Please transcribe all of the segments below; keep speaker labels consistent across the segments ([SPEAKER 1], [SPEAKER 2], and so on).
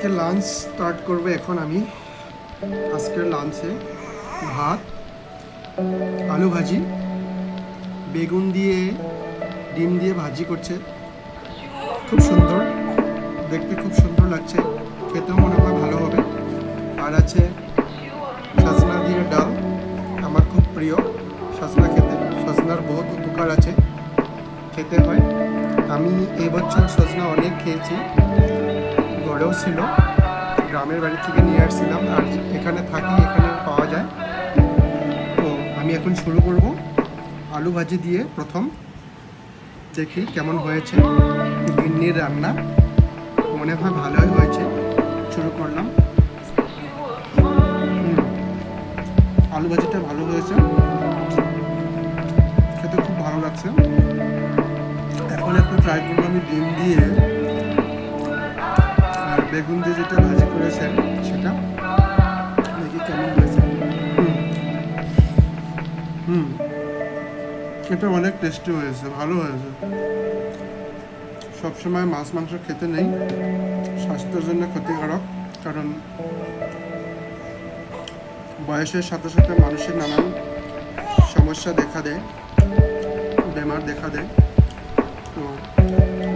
[SPEAKER 1] আজকে lunch start করব এখন আমি। আজকের লাঞ্চে ভাত, আলু ভাজি, বেগুন দিয়ে ডিম দিয়ে ভাজি করছে, খুব সুন্দর দেখতে, খুব সুন্দর লাগছে, খেতেও মনে হয় ভালো হবে। আর আছে সজনা দিয়ে ডাল, আমার খুব প্রিয় সজনা খেতে। সজনার বহুত উপকার আছে, খেতে হয়। আমি এবছর সজনা অনেক খেয়েছি, গড়েও ছিল, গ্রামের বাড়ি থেকে নিয়ে আসছিলাম, আর এখানে থাকি, এখানে পাওয়া যায়। তো আমি এখন শুরু করব আলু ভাজি দিয়ে। প্রথম দেখি কেমন হয়েছে, গিন্নির রান্না, মনে হয় ভালোই হয়েছে। শুরু করলাম। আলু ভাজিটা ভালো হয়েছে, খেতে খুব ভালো লাগছে। এখন একটু ট্রাই করবো আমি ডিম দিয়ে আর বেগুন দিয়ে যেটা ভাজি করেছে সেটা, দেখি কেমন হয়েছে। এটা অনেক টেস্টি হয়েছে, ভালো হয়েছে। সবসময় মাছ মাংস খেতে নেই, স্বাস্থ্যের জন্য ক্ষতিকারক। কারণ বয়সের সাথে সাথে মানুষের নানান সমস্যা দেখা দেয়, বেমার দেখা দেয়। তো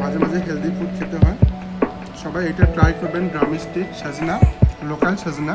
[SPEAKER 1] মাঝে মাঝে হেলদি ফুড খেতে হয়। সবাই এটা ট্রাই করবেন, ড্রামস্টিক সজনা, লোকাল সজনা।